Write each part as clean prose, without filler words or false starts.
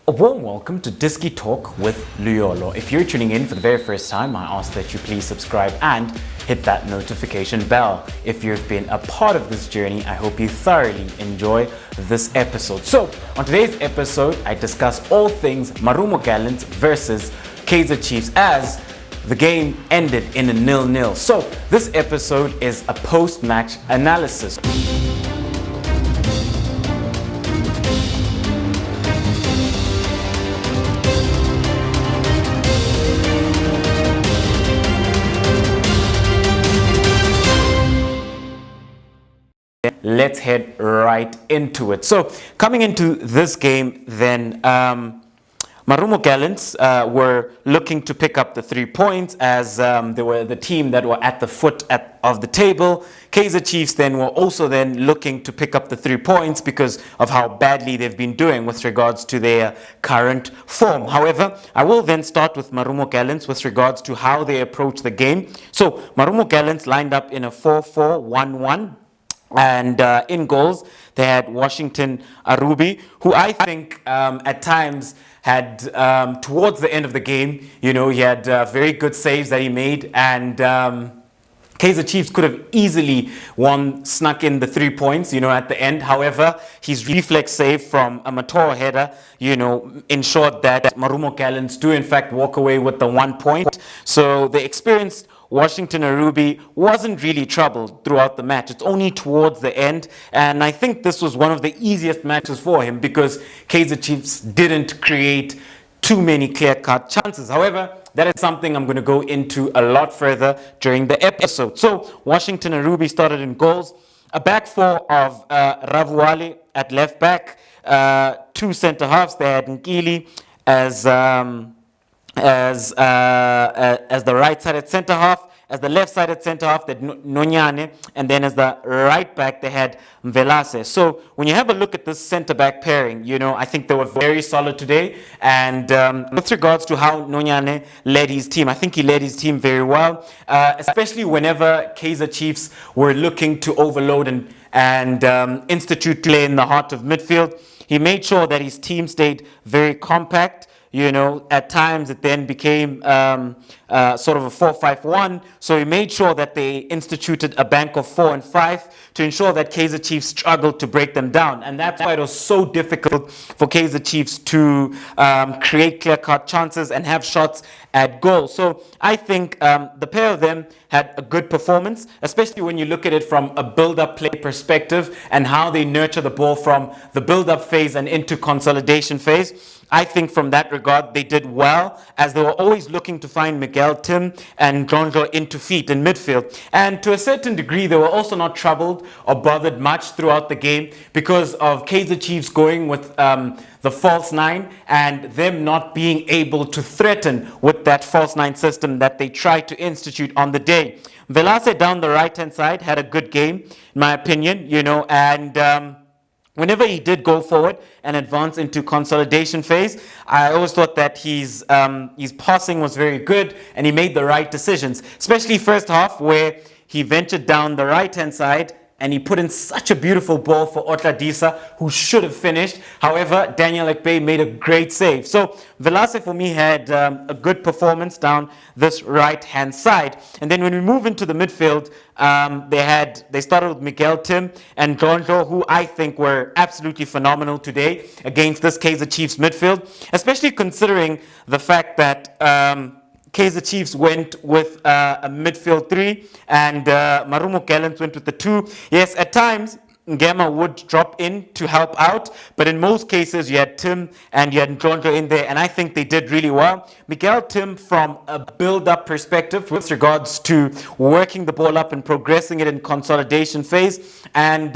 A warm welcome to Diski Talk with Luyolo. If you're tuning in for the very first time, I ask that you please subscribe and hit that notification bell. If you've been a part of this journey, I hope you thoroughly enjoy this episode. So, on today's episode, I discuss all things Marumo Gallants versus Kaizer Chiefs as the game ended in a 0-0. So, this episode is a post-match analysis. Let's head right into it. So coming into this game then, Marumo Gallants were looking to pick up the 3 points as they were the team that were at the foot of the table. Kaizer Chiefs then were also then looking to pick up the 3 points because of how badly they've been doing with regards to their current form. However, I will then start with Marumo Gallants with regards to how they approach the game. So Marumo Gallants lined up in a 4-4-1-1. And in goals, they had Washington Arubi, who I think at times had, towards the end of the game, you know, he had very good saves that he made. And Kaizer Chiefs could have easily snuck in the 3 points, you know, at the end. However, his reflex save from a Matoro header, you know, ensured that Marumo Gallants do in fact walk away with the 1 point. So the experienced Washington Arubi wasn't really troubled throughout the match. It's only towards the end, and I think this was one of the easiest matches for him because Kaizer Chiefs didn't create too many clear-cut chances. However, that is something I'm going to go into a lot further during the episode. So, Washington Arubi started in goals. A back four of Ravuali at left back. 2 centre-halves. They had Nkili as the right-sided centre-half. As the left-sided centre-half, they had Nonyane, and then as the right-back, they had Mvelase. So when you have a look at this centre-back pairing, you know, I think they were very solid today. And with regards to how Nonyane led his team, I think he led his team very well, especially whenever Kaizer Chiefs were looking to overload and institute play in the heart of midfield. He made sure that his team stayed very compact. You know, at times it then became sort of a 4-5-1. So he made sure that they instituted a bank of 4 and 5 to ensure that Kaizer Chiefs struggled to break them down. And that's why it was so difficult for Kaizer Chiefs to create clear-cut chances and have shots at goal. So I think the pair of them had a good performance, especially when you look at it from a build-up play perspective and how they nurture the ball from the build-up phase and into consolidation phase. I think from that regard, they did well, as they were always looking to find Miguel Tim and Ndlondlo into feet in midfield. And to a certain degree, they were also not troubled or bothered much throughout the game because of Kaizer Chiefs going with the false 9 and them not being able to threaten with that false 9 system that they tried to institute on the day. Mvelase down the right-hand side had a good game, in my opinion, you know, and whenever he did go forward and advance into consolidation phase, I always thought that his passing was very good and he made the right decisions, especially first half where he ventured down the right-hand side and he put in such a beautiful ball for Otladisa, who should have finished. However, Akpeyi made a great save. So Velase for me had a good performance down this right-hand side. And then when we move into the midfield, they started with Miguel Tim and Ndlondlo, who I think were absolutely phenomenal today against this Kaizer Chiefs midfield, especially considering the fact that Kaizer Chiefs went with a midfield 3 and Marumo Gallants went with the 2. Yes, at times Ngema would drop in to help out, but in most cases you had Tim and you had Ndlondlo in there, and I think they did really well. Miguel Tim, from a build-up perspective with regards to working the ball up and progressing it in consolidation phase, and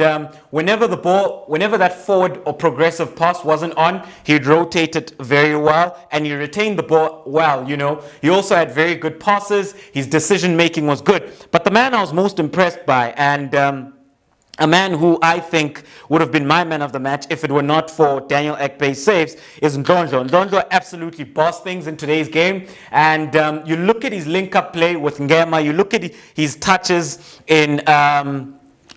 whenever that forward or progressive pass wasn't on, he'd rotate it very well and he retained the ball well, you know. He also had very good passes, his decision making was good, but the man I was most impressed by, and a man who I think would have been my man of the match if it were not for Akpeyi's saves, is Ndlondlo. Ndlondlo absolutely bossed things in today's game. And you look at his link-up play with Ngema, you look at his touches in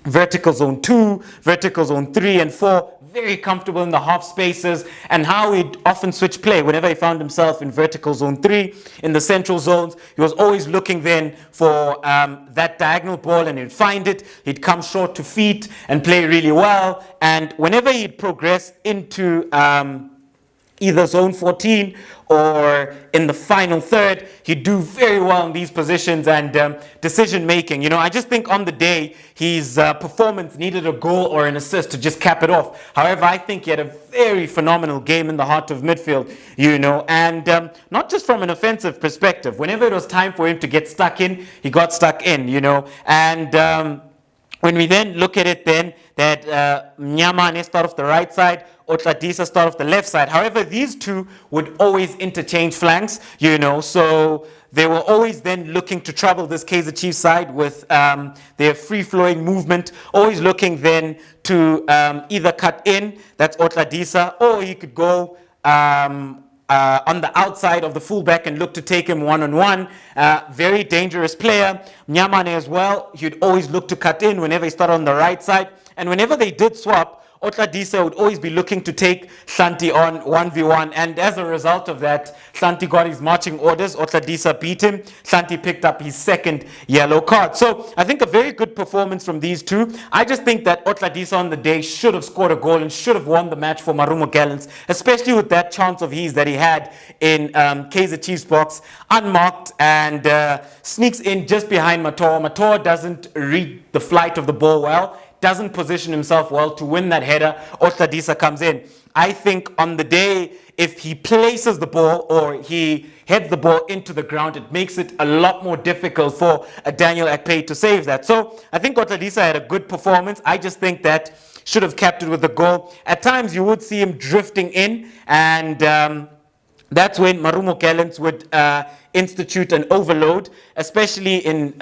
vertical zone 2, vertical zone 3 and 4, very comfortable in the half spaces, and how he'd often switch play whenever he found himself in vertical zone 3, in the central zones. He was always looking then for that diagonal ball, and he'd find it. He'd come short to feet and play really well. And whenever he'd progress into either zone 14 or in the final third, he'd do very well in these positions and decision making. I just think on the day his performance needed a goal or an assist to just cap it off. However, I think he had a very phenomenal game in the heart of midfield, and not just from an offensive perspective. Whenever it was time for him to get stuck in, he got stuck in, and when we then look at it then, that Nyamane start off the right side, Otladisa start off the left side. However, these two would always interchange flanks, so they were always then looking to trouble this Kaizer Chiefs side with their free-flowing movement, always looking then to either cut in, that's Otladisa, or he could go on the outside of the fullback and look to take him one-on-one. Very dangerous player. Nyamane as well, he'd always look to cut in whenever he started on the right side. And whenever they did swap, Otladisa would always be looking to take Hlanti on 1v1, and as a result of that, Hlanti got his marching orders. Otladisa beat him. Hlanti picked up his second yellow card. So I think a very good performance from these two. I just think that Otladisa on the day should have scored a goal and should have won the match for Marumo Gallants, especially with that chance of his that he had in Kaizer Chiefs box, unmarked, and sneaks in just behind Matoa. Matoa doesn't read the flight of the ball well, doesn't position himself well to win that header. Otladisa comes in. I think on the day, if he places the ball or he heads the ball into the ground, it makes it a lot more difficult for a Daniel Akpeyi to save that. So I think Otladisa had a good performance. I just think that should have kept it with the goal. At times you would see him drifting in, and that's when Marumo Gallants would institute an overload, especially in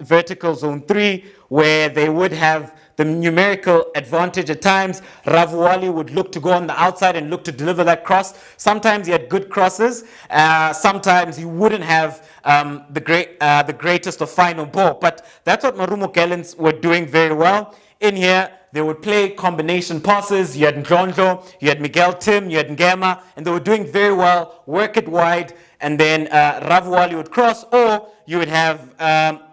vertical zone 3, where they would have the numerical advantage. At times, Ravuali would look to go on the outside and look to deliver that cross. Sometimes he had good crosses. Sometimes he wouldn't have the greatest of final ball. But that's what Marumo Gallants were doing very well. In here, they would play combination passes. You had Ndlondlo, you had Miguel Tim, you had Ngema, and they were doing very well. Work it wide, and then Ravuali would cross, or you would have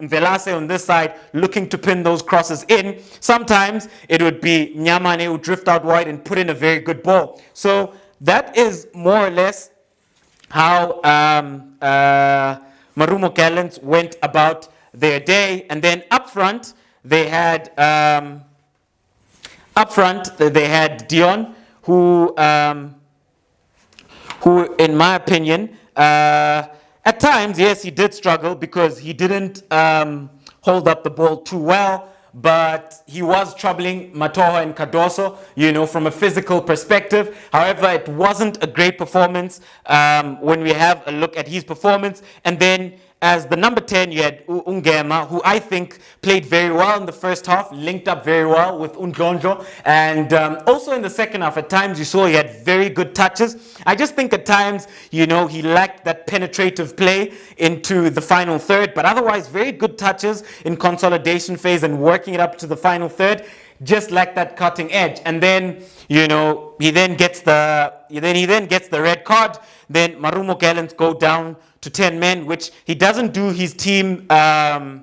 Velase on this side looking to pin those crosses in. Sometimes it would be Nyamane who would drift out wide and put in a very good ball. So that is more or less how Marumo Gallants went about their day. And then up front, they had Dion, who in my opinion, at times, yes, he did struggle because he didn't hold up the ball too well, but he was troubling Matoa and Cardoso, from a physical perspective. However, it wasn't a great performance when we have a look at his performance. And then as the number 10, you had Ngema, who I think played very well in the first half, linked up very well with Ndlondlo. And also in the second half, at times you saw he had very good touches. I just think at times, he lacked that penetrative play into the final third. But otherwise, very good touches in consolidation phase and working it up to the final third. Just lacked that cutting edge. And then, he then gets the red card. Then Marumo Gallants go down to 10 men, which he doesn't do his team a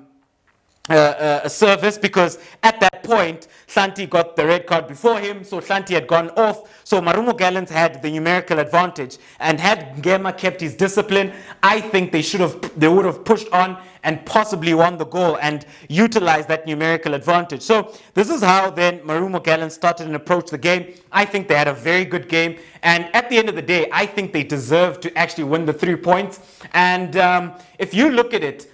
service, because at that point Hlanti got the red card before him, so Hlanti had gone off. So Marumo Gallants had the numerical advantage, and had Ngema kept his discipline, I think they would have pushed on and possibly won the goal and utilized that numerical advantage. So this is how then Marumo Gallants started and approached the game. I think they had a very good game, and at the end of the day, I think they deserved to actually win the 3 points. And if you look at it,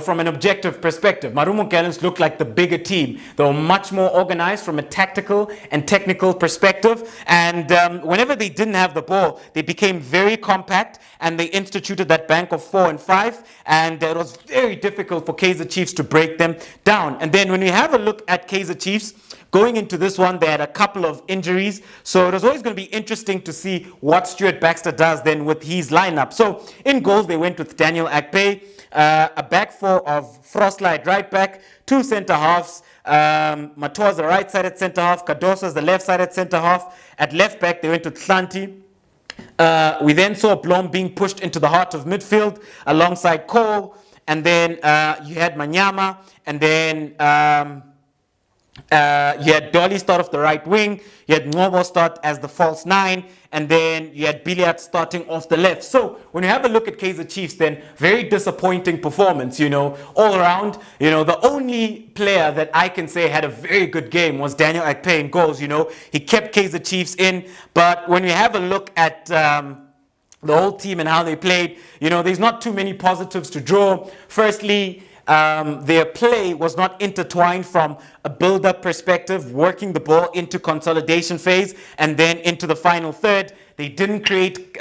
from an objective perspective, Marumo Gallants looked like the bigger team. They were much more organized from a tactical and technical perspective. And whenever they didn't have the ball, they became very compact, and they instituted that bank of 4 and 5. And it was very difficult for Kaizer Chiefs to break them down. And then when we have a look at Kaizer Chiefs, going into this one, they had a couple of injuries. So it was always going to be interesting to see what Stuart Baxter does then with his lineup. So in goals, they went with Daniel Akpeyi, a back four of Frostla at right back, two centre halves, Matoa the right-sided centre half, Cardoso the left-sided centre half. At left back, they went with Ndlondlo. We then saw Blom being pushed into the heart of midfield alongside Cole, and then you had Manyama, and then you had Dolly start off the right wing, you had Ngobo start as the false nine, and then you had Billiard starting off the left. So when you have a look at Kaizer Chiefs, then very disappointing performance, all around. The only player that I can say had a very good game was Daniel Akpeyi in goals. He kept Kaizer Chiefs in, but when you have a look at the whole team and how they played, there's not too many positives to draw. Firstly, their play was not intertwined from a build-up perspective, working the ball into consolidation phase and then into the final third. They didn't create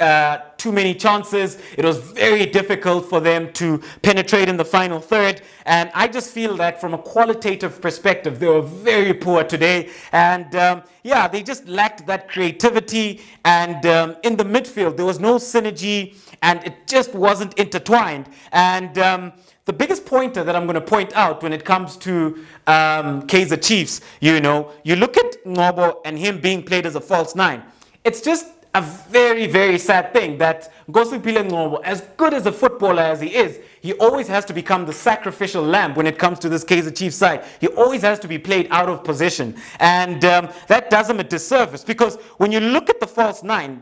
too many chances. It was very difficult for them to penetrate in the final third. And I just feel that from a qualitative perspective, they were very poor today. And they just lacked that creativity. And in the midfield, there was no synergy and it just wasn't intertwined. And the biggest pointer that I'm going to point out when it comes to Kaizer Chiefs, you look at Ngobo and him being played as a false nine. It's just a very, very sad thing that Ngosipile Ngobo, as good as a footballer as he is, he always has to become the sacrificial lamb when it comes to this Kaizer Chiefs side. He always has to be played out of position. And that does him a disservice, because when you look at the false nine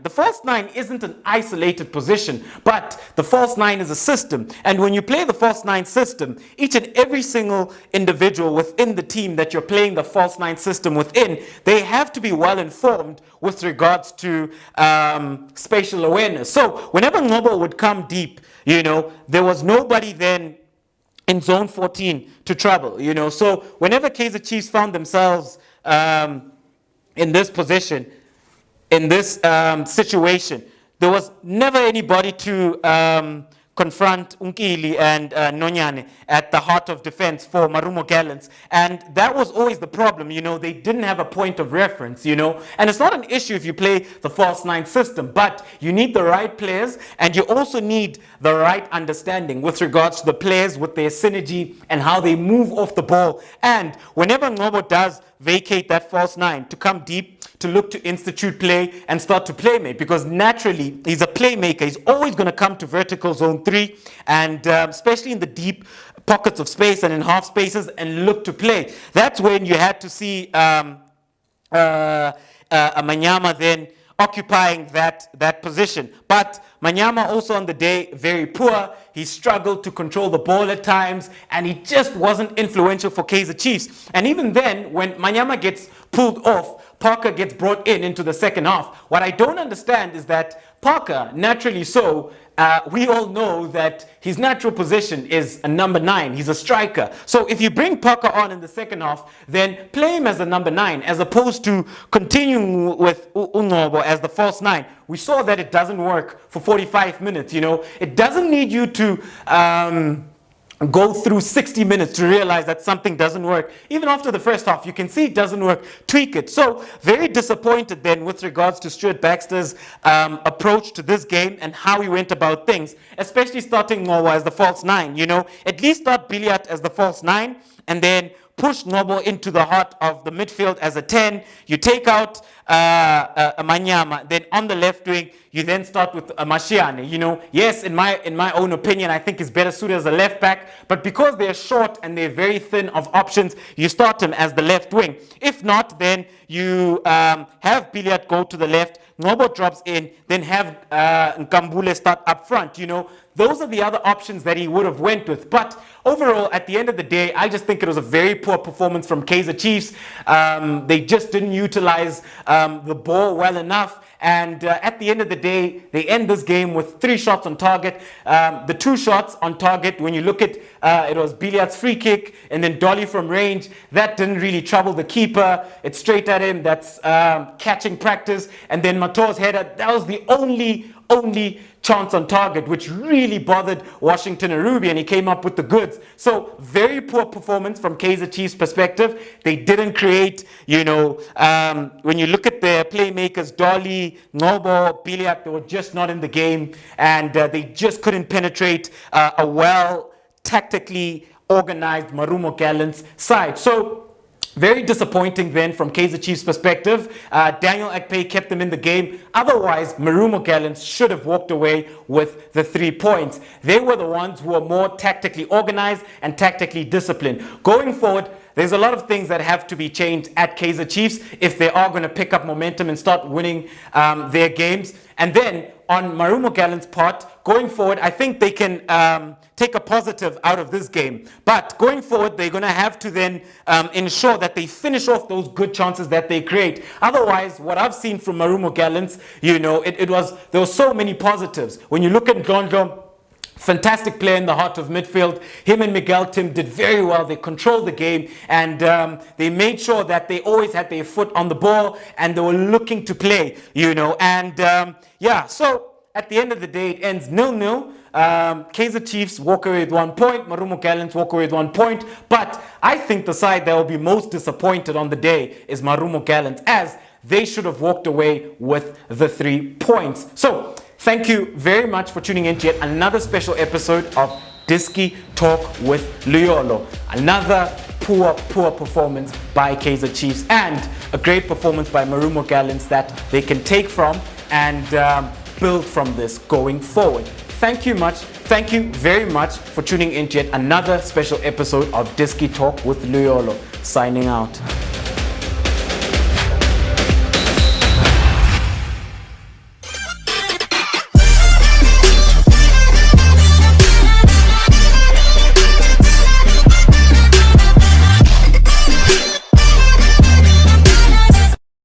isn't an isolated position, but the false nine is a system. And when you play the false nine system, each and every single individual within the team that you're playing the false nine system within, they have to be well informed with regards to spatial awareness. So whenever Ngobo would come deep, there was nobody then in zone 14 to trouble, So whenever Kaizer Chiefs found themselves in this position, in this situation, there was never anybody to confront Unkili and Nonyane at the heart of defense for Marumo Gallants. And that was always the problem, they didn't have a point of reference, And it's not an issue if you play the false nine system, but you need the right players and you also need the right understanding with regards to the players with their synergy and how they move off the ball. And whenever Ngobo does vacate that false nine to come deep, to look to institute play and start to playmate, because naturally he's a playmaker. He's always going to come to vertical zone 3 and especially in the deep pockets of space and in half spaces and look to play. That's when you had to see Manyama then occupying that position. But Manyama also on the day, very poor. He struggled to control the ball at times and he just wasn't influential for Kaizer Chiefs. And even then, when Manyama gets pulled off, Parker gets brought into the second half. What I don't understand is that Parker, naturally so, we all know that his natural position is a number 9. He's a striker. So if you bring Parker on in the second half, then play him as a number 9 as opposed to continuing with Ngobo as the false 9. We saw that it doesn't work for 45 minutes, It doesn't need you to go through 60 minutes to realize that something doesn't work. Even after the first half, you can see it doesn't work. Tweak it. So very disappointed then with regards to Stuart Baxter's approach to this game and how he went about things, especially starting Ngobo as the false 9. At least start Billiard as the false 9 and then push Ngobo into the heart of the midfield as a 10. You take out Manyama. Then on the left wing, you then start with Mashiane. Yes, in my own opinion, I think he's better suited as a left back. But because they're short and they're very thin of options, you start him as the left wing. If not, then you have Billiard go to the left. Ngobo drops in, then have Nkambule start up front. Those are the other options that he would have went with. But overall, at the end of the day, I just think it was a very poor performance from Kaizer Chiefs. They just didn't utilize the ball well enough. And at the end of the day, they end this game with 3 shots on target. The 2 shots on target, when you look at it was Billiard's free kick and then Dolly from range. That didn't really trouble the keeper. It's straight at him. That's catching practice. And then Matoa's header. That was the only only chance on target, which really bothered Washington and Ruby, and he came up with the goods. So very poor performance from Kaizer Chiefs' perspective. They didn't create, when you look at their playmakers, Dolly, Nobo, Biliak, they were just not in the game, and they just couldn't penetrate a well tactically organized Marumo Gallants side. So very disappointing then from Kaizer Chiefs' perspective. Daniel Akpeyi kept them in the game. Otherwise, Marumo Gallants should have walked away with the 3 points. They were the ones who were more tactically organized and tactically disciplined. Going forward, there's a lot of things that have to be changed at Kaizer Chiefs if they are going to pick up momentum and start winning their games. And then on Marumo Gallants' part, going forward, I think they can take a positive out of this game. But going forward, they're going to have to then ensure that they finish off those good chances that they create. Otherwise, what I've seen from Marumo Gallants, there were so many positives. When you look at Ndlondlo, fantastic player in the heart of midfield. Him and Miguel Tim did very well. They controlled the game, and they made sure that they always had their foot on the ball and they were looking to play, so at the end of the day, it ends 0-0. Kaizer Chiefs walk away with 1 point. Marumo Gallants walk away with 1 point. But I think the side that will be most disappointed on the day is Marumo Gallants, as they should have walked away with the 3 points. So thank you very much for tuning in to yet another special episode of Diski Talk with Luyolo. Another poor performance by Kaizer Chiefs, and a great performance by Marumo Gallants that they can take from and build from this going forward. Thank you very much for tuning in to yet another special episode of Diski Talk with Luyolo. Signing out.